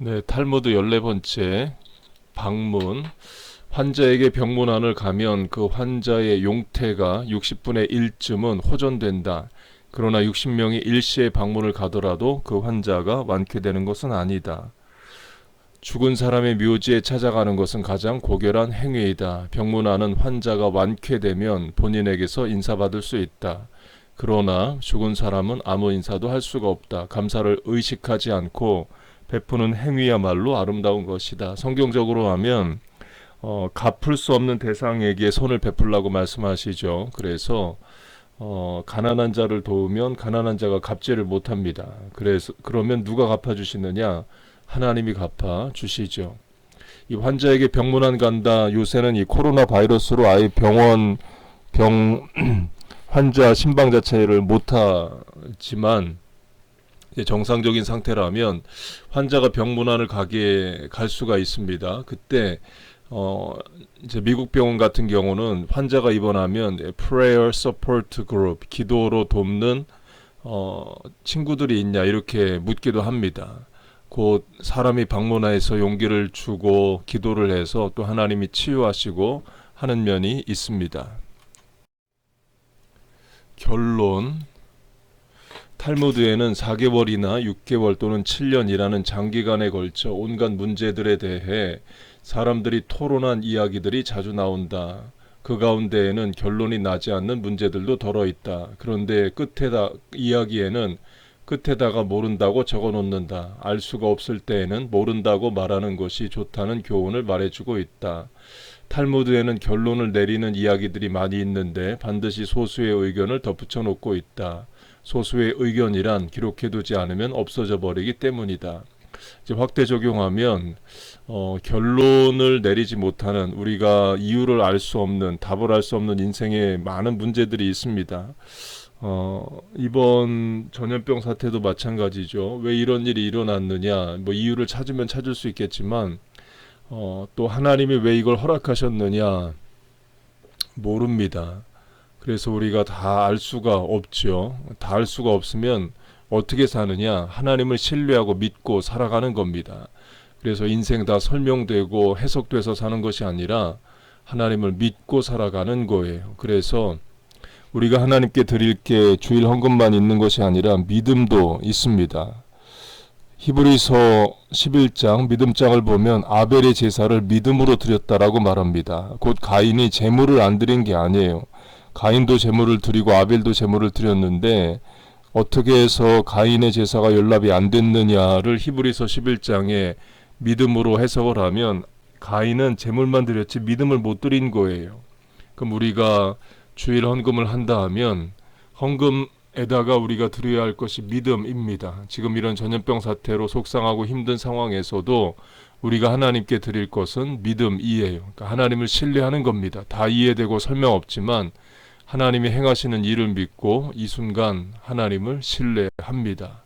네, 탈무드 14번째 방문. 환자에게 병문안을 가면 그 환자의 용태가 60분의 1쯤은 호전된다. 그러나 60명이 일시에 방문을 가더라도 그 환자가 완쾌되는 것은 아니다. 죽은 사람의 묘지에 찾아가는 것은 가장 고결한 행위이다. 병문안은 환자가 완쾌되면 본인에게서 인사받을 수 있다. 그러나 죽은 사람은 아무 인사도 할 수가 없다. 감사를 의식하지 않고 베푸는 행위야말로 아름다운 것이다. 성경적으로 하면 갚을 수 없는 대상에게 손을 베풀라고 말씀하시죠. 그래서 가난한 자를 도우면 가난한 자가 갚지를 못합니다. 그러면 누가 갚아주시느냐? 하나님이 갚아주시죠. 이 환자에게 병문안 간다. 요새는 이 코로나 바이러스로 아예 환자 신방 자체를 못하지만 정상적인 상태라면 환자가 병문안을 갈 수가 있습니다. 그때 이제 미국 병원 같은 경우는 환자가 입원하면 Prayer Support Group, 기도로 돕는 친구들이 있냐 이렇게 묻기도 합니다. 곧 사람이 방문해서 용기를 주고 기도를 해서 또 하나님이 치유하시고 하는 면이 있습니다. 결론. 탈무드에는 4개월이나 6개월 또는 7년이라는 장기간에 걸쳐 온갖 문제들에 대해 사람들이 토론한 이야기들이 자주 나온다. 그 가운데에는 결론이 나지 않는 문제들도 덜어있다. 그런데 이야기에는 끝에다가 모른다고 적어놓는다. 알 수가 없을 때에는 모른다고 말하는 것이 좋다는 교훈을 말해주고 있다. 탈무드에는 결론을 내리는 이야기들이 많이 있는데 반드시 소수의 의견을 덧붙여 놓고 있다. 소수의 의견이란 기록해두지 않으면 없어져 버리기 때문이다. 이제 확대 적용하면 결론을 내리지 못하는, 우리가 이유를 알 수 없는, 답을 알 수 없는 인생에 많은 문제들이 있습니다. 이번 전염병 사태도 마찬가지죠. 왜 이런 일이 일어났느냐, 뭐 이유를 찾으면 찾을 수 있겠지만 또 하나님이 왜 이걸 허락하셨느냐 모릅니다. 그래서 우리가 다 알 수가 없죠. 다 알 수가 없으면 어떻게 사느냐? 하나님을 신뢰하고 믿고 살아가는 겁니다. 그래서 인생 다 설명되고 해석돼서 사는 것이 아니라 하나님을 믿고 살아가는 거예요. 그래서 우리가 하나님께 드릴 게 주일 헌금만 있는 것이 아니라 믿음도 있습니다. 히브리서 11장 믿음장을 보면 아벨의 제사를 믿음으로 드렸다라고 말합니다. 곧 가인이 제물을 안 드린 게 아니에요. 가인도 제물을 드리고 아벨도 제물을 드렸는데 어떻게 해서 가인의 제사가 연락이 안 됐느냐를 히브리서 11장에 믿음으로 해석을 하면 가인은 제물만 드렸지 믿음을 못 드린 거예요. 그럼 우리가 주일 헌금을 한다 하면 헌금에다가 우리가 드려야 할 것이 믿음입니다. 지금 이런 전염병 사태로 속상하고 힘든 상황에서도 우리가 하나님께 드릴 것은 믿음이에요. 그러니까 하나님을 신뢰하는 겁니다. 다 이해되고 설명 없지만 하나님이 행하시는 일을 믿고 이 순간 하나님을 신뢰합니다.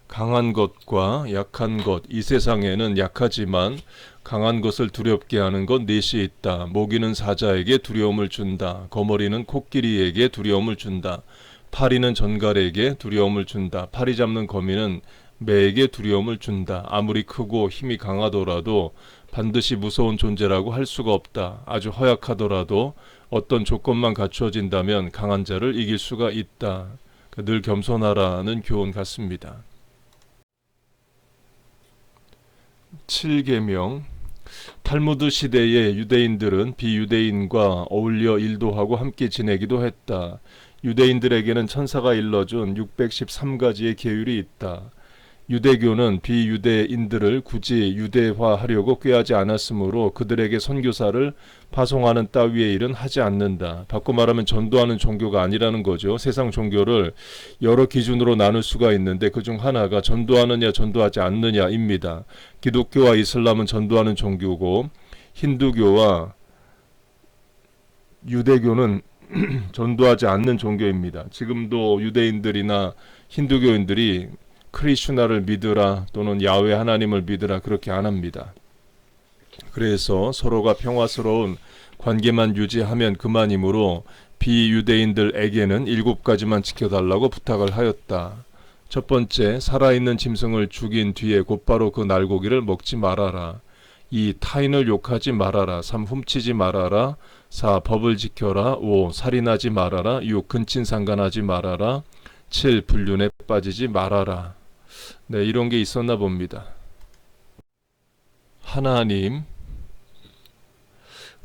강한 것과 약한 것, 이 세상에는 약하지만 강한 것을 두렵게 하는 것 넷이 있다. 모기는 사자에게 두려움을 준다. 거머리는 코끼리에게 두려움을 준다. 파리는 전갈에게 두려움을 준다. 파리 잡는 거미는 매에게 두려움을 준다. 아무리 크고 힘이 강하더라도 반드시 무서운 존재라고 할 수가 없다. 아주 허약하더라도 어떤 조건만 갖추어진다면 강한 자를 이길 수가 있다. 늘 겸손하라는 교훈 같습니다. 7계명. 탈무드 시대의 유대인들은 비유대인과 어울려 일도 하고 함께 지내기도 했다. 유대인들에게는 천사가 일러준 613가지의 계율이 있다. 유대교는 비유대인들을 굳이 유대화하려고 꾀하지 않았으므로 그들에게 선교사를 파송하는 따위의 일은 하지 않는다. 바꿔 말하면 전도하는 종교가 아니라는 거죠. 세상 종교를 여러 기준으로 나눌 수가 있는데 그중 하나가 전도하느냐 전도하지 않느냐입니다. 기독교와 이슬람은 전도하는 종교고 힌두교와 유대교는 전도하지 않는 종교입니다. 지금도 유대인들이나 힌두교인들이 크리슈나를 믿으라 또는 야훼 하나님을 믿으라 그렇게 안 합니다. 그래서 서로가 평화스러운 관계만 유지하면 그만이므로 비유대인들에게는 7가지만 지켜달라고 부탁을 하였다. 첫 번째, 살아있는 짐승을 죽인 뒤에 곧바로 그 날고기를 먹지 말아라. 2. 타인을 욕하지 말아라. 3. 훔치지 말아라. 4. 법을 지켜라. 5. 살인하지 말아라. 6. 근친상간하지 말아라. 7. 불륜에 빠지지 말아라. 네, 이런 게 있었나 봅니다. 하나님,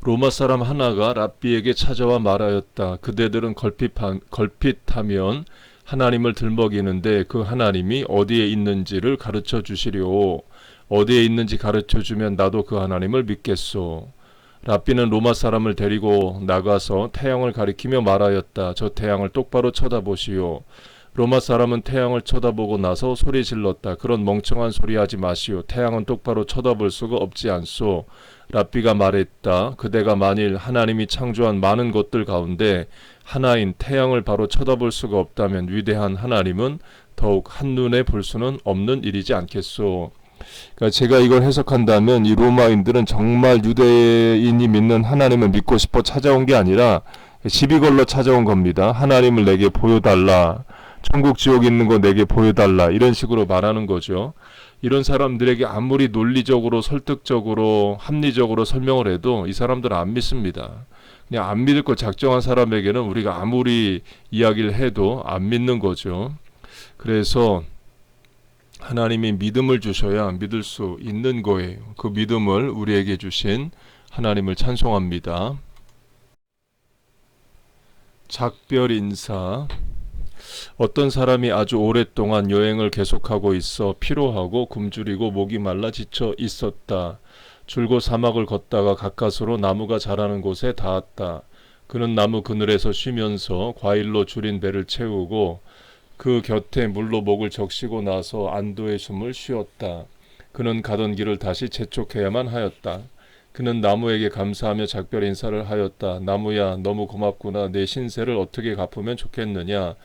로마 사람 하나가 랍비에게 찾아와 말하였다. 그대들은 걸핏하면 하나님을 들먹이는데 그 하나님이 어디에 있는지를 가르쳐 주시려. 어디에 있는지 가르쳐 주면 나도 그 하나님을 믿겠소. 랍비는 로마 사람을 데리고 나가서 태양을 가리키며 말하였다. 저 태양을 똑바로 쳐다보시오. 로마 사람은 태양을 쳐다보고 나서 소리 질렀다. 그런 멍청한 소리 하지 마시오. 태양은 똑바로 쳐다볼 수가 없지 않소. 랍비가 말했다. 그대가 만일 하나님이 창조한 많은 것들 가운데 하나인 태양을 바로 쳐다볼 수가 없다면 위대한 하나님은 더욱 한눈에 볼 수는 없는 일이지 않겠소. 그러니까 제가 이걸 해석한다면 이 로마인들은 정말 유대인이 믿는 하나님을 믿고 싶어 찾아온 게 아니라 시비 걸러 찾아온 겁니다. 하나님을 내게 보여달라. 천국 지옥 있는 거 내게 보여달라. 이런 식으로 말하는 거죠. 이런 사람들에게 아무리 논리적으로 설득적으로 합리적으로 설명을 해도 이 사람들은 안 믿습니다. 그냥 안 믿을 거 작정한 사람에게는 우리가 아무리 이야기를 해도 안 믿는 거죠. 그래서 하나님이 믿음을 주셔야 믿을 수 있는 거예요. 그 믿음을 우리에게 주신 하나님을 찬송합니다. 작별 인사. 어떤 사람이 아주 오랫동안 여행을 계속하고 있어 피로하고 굶주리고 목이 말라 지쳐 있었다. 줄곧 사막을 걷다가 가까스로 나무가 자라는 곳에 닿았다. 그는 나무 그늘에서 쉬면서 과일로 줄인 배를 채우고 그 곁에 물로 목을 적시고 나서 안도의 숨을 쉬었다. 그는 가던 길을 다시 재촉해야만 하였다. 그는 나무에게 감사하며 작별 인사를 하였다. 나무야, 너무 고맙구나. 내 신세를 어떻게 갚으면 좋겠느냐.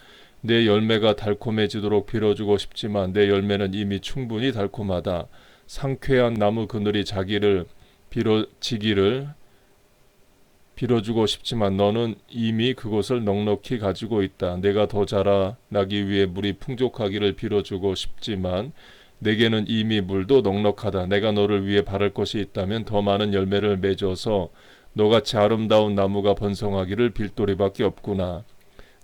내 열매가 달콤해지도록 빌어주고 싶지만 내 열매는 이미 충분히 달콤하다. 상쾌한 나무 그늘이 자기를 지기를 빌어주고 싶지만 너는 이미 그곳을 넉넉히 가지고 있다. 내가 더 자라나기 위해 물이 풍족하기를 빌어주고 싶지만 내게는 이미 물도 넉넉하다. 내가 너를 위해 바랄 것이 있다면 더 많은 열매를 맺어서 너같이 아름다운 나무가 번성하기를 빌 도리밖에 없구나.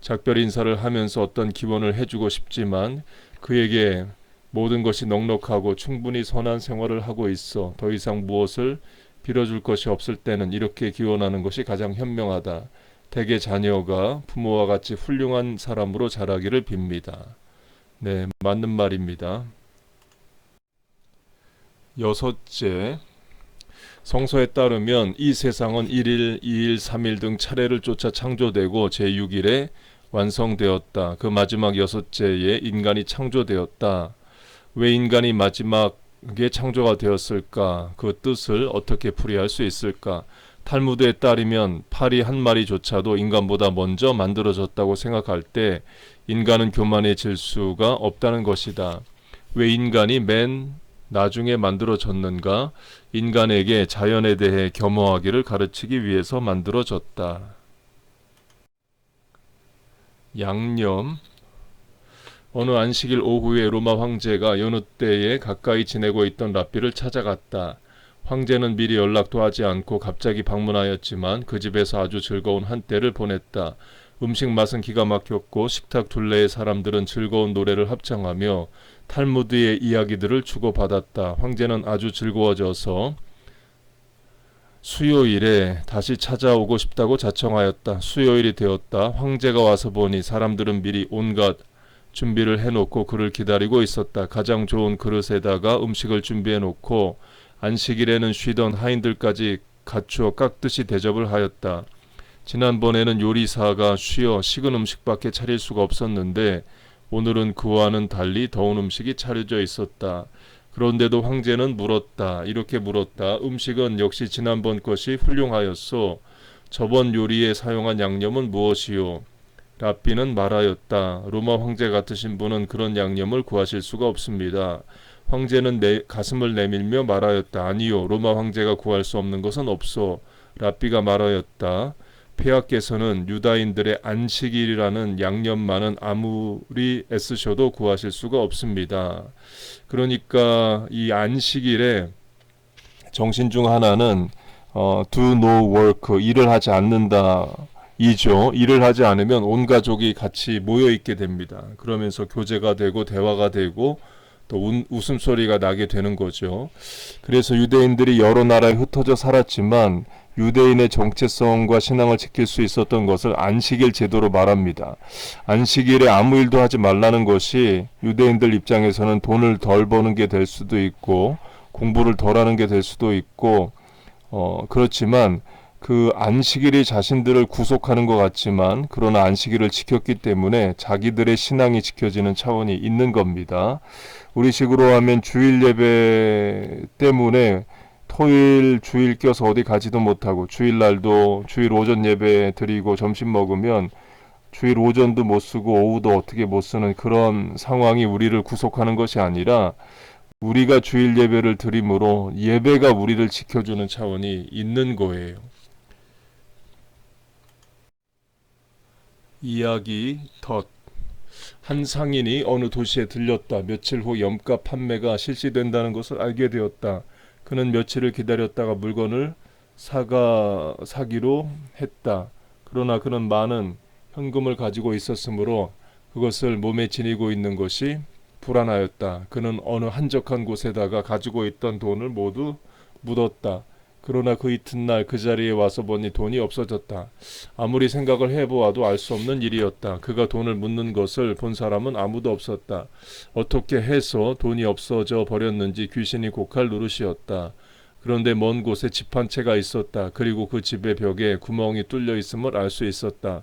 작별 인사를 하면서 어떤 기원을 해주고 싶지만 그에게 모든 것이 넉넉하고 충분히 선한 생활을 하고 있어. 더 이상 무엇을 빌어줄 것이 없을 때는 이렇게 기원하는 것이 가장 현명하다. 대개 자녀가 부모와 같이 훌륭한 사람으로 자라기를 빕니다. 네, 맞는 말입니다. 여섯째, 성서에 따르면 이 세상은 1일, 2일, 3일 등 차례를 쫓아 창조되고 제6일에 완성되었다. 그 마지막 여섯째에 인간이 창조되었다. 왜 인간이 마지막에 창조가 되었을까? 그 뜻을 어떻게 풀이할 수 있을까? 탈무드에 따르면 파리 한 마리조차도 인간보다 먼저 만들어졌다고 생각할 때 인간은 교만해질 수가 없다는 것이다. 왜 인간이 맨 나중에 만들어졌는가? 인간에게 자연에 대해 겸허하기를 가르치기 위해서 만들어졌다. 양념. 어느 안식일 오후에 로마 황제가 여느 때에 가까이 지내고 있던 랍비를 찾아갔다. 황제는 미리 연락도 하지 않고 갑자기 방문하였지만 그 집에서 아주 즐거운 한때를 보냈다. 음식 맛은 기가 막혔고 식탁 둘레의 사람들은 즐거운 노래를 합창하며 탈무드의 이야기들을 주고받았다. 황제는 아주 즐거워져서 수요일에 다시 찾아오고 싶다고 자청하였다. 수요일이 되었다. 황제가 와서 보니 사람들은 미리 온갖 준비를 해놓고 그를 기다리고 있었다. 가장 좋은 그릇에다가 음식을 준비해놓고 안식일에는 쉬던 하인들까지 갖추어 깍듯이 대접을 하였다. 지난번에는 요리사가 쉬어 식은 음식밖에 차릴 수가 없었는데 오늘은 그와는 달리 더운 음식이 차려져 있었다. 그런데도 황제는 물었다. 이렇게 물었다. 음식은 역시 지난번 것이 훌륭하였소. 저번 요리에 사용한 양념은 무엇이요? 랍비는 말하였다. 로마 황제 같으신 분은 그런 양념을 구하실 수가 없습니다. 황제는 가슴을 내밀며 말하였다. 아니요, 로마 황제가 구할 수 없는 것은 없소. 랍비가 말하였다. 폐하께서는 유다인들의 안식일이라는 양념만은 아무리 애쓰셔도 구하실 수가 없습니다. 그러니까 이 안식일에 정신 중 하나는 do no work, 일을 하지 않는다 이죠. 일을 하지 않으면 온 가족이 같이 모여 있게 됩니다. 그러면서 교제가 되고 대화가 되고 또 웃음소리가 나게 되는 거죠. 그래서 유대인들이 여러 나라에 흩어져 살았지만 유대인의 정체성과 신앙을 지킬 수 있었던 것을 안식일 제도로 말합니다. 안식일에 아무 일도 하지 말라는 것이 유대인들 입장에서는 돈을 덜 버는 게 될 수도 있고 공부를 덜 하는 게 될 수도 있고 그렇지만 그 안식일이 자신들을 구속하는 것 같지만 그러나 안식일을 지켰기 때문에 자기들의 신앙이 지켜지는 차원이 있는 겁니다. 우리식으로 하면 주일 예배 때문에 토일 주일 껴서 어디 가지도 못하고 주일날도 주일 오전 예배 드리고 점심 먹으면 주일 오전도 못 쓰고 오후도 어떻게 못 쓰는 그런 상황이 우리를 구속하는 것이 아니라 우리가 주일 예배를 드림으로 예배가 우리를 지켜주는 차원이 있는 거예요. 이야기 덧. 한 상인이 어느 도시에 들렸다. 며칠 후 염가 판매가 실시된다는 것을 알게 되었다. 그는 며칠을 기다렸다가 물건을 사기로 했다. 그러나 그는 많은 현금을 가지고 있었으므로 그것을 몸에 지니고 있는 것이 불안하였다. 그는 어느 한적한 곳에다가 가지고 있던 돈을 모두 묻었다. 그러나 그 이튿날 그 자리에 와서 보니 돈이 없어졌다. 아무리 생각을 해보아도 알 수 없는 일이었다. 그가 돈을 묻는 것을 본 사람은 아무도 없었다. 어떻게 해서 돈이 없어져 버렸는지 귀신이 곡할 노릇이었다. 그런데 먼 곳에 집 한 채가 있었다. 그리고 그 집의 벽에 구멍이 뚫려 있음을 알 수 있었다.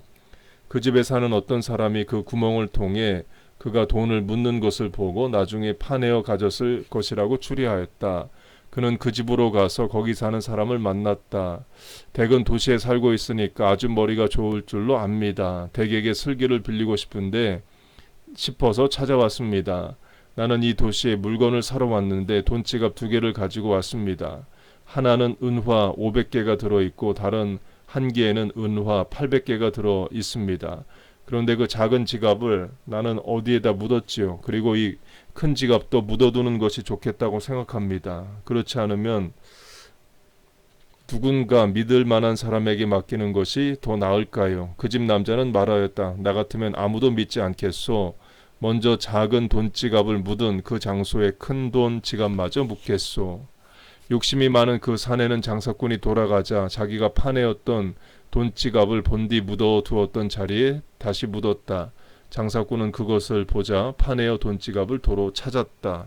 그 집에 사는 어떤 사람이 그 구멍을 통해 그가 돈을 묻는 것을 보고 나중에 파내어 가졌을 것이라고 추리하였다. 그는 그 집으로 가서 거기 사는 사람을 만났다. 댁은 도시에 살고 있으니까 아주 머리가 좋을 줄로 압니다. 댁에게 슬기를 빌리고 싶어서 찾아왔습니다. 나는 이 도시에 물건을 사러 왔는데 돈지갑 2개를 가지고 왔습니다. 하나는 은화 500개가 들어있고 다른 한 개에는 은화 800개가 들어 있습니다. 그런데 그 작은 지갑을 나는 어디에다 묻었지요. 그리고 이 큰 지갑도 묻어두는 것이 좋겠다고 생각합니다. 그렇지 않으면 누군가 믿을 만한 사람에게 맡기는 것이 더 나을까요? 그 집 남자는 말하였다. 나 같으면 아무도 믿지 않겠소. 먼저 작은 돈지갑을 묻은 그 장소에 큰 돈 지갑마저 묻겠소. 욕심이 많은 그 사내는 장사꾼이 돌아가자 자기가 파내었던 돈지갑을 본디 묻어두었던 자리에 다시 묻었다. 장사꾼은 그것을 보자 파내어 돈지갑을 도로 찾았다.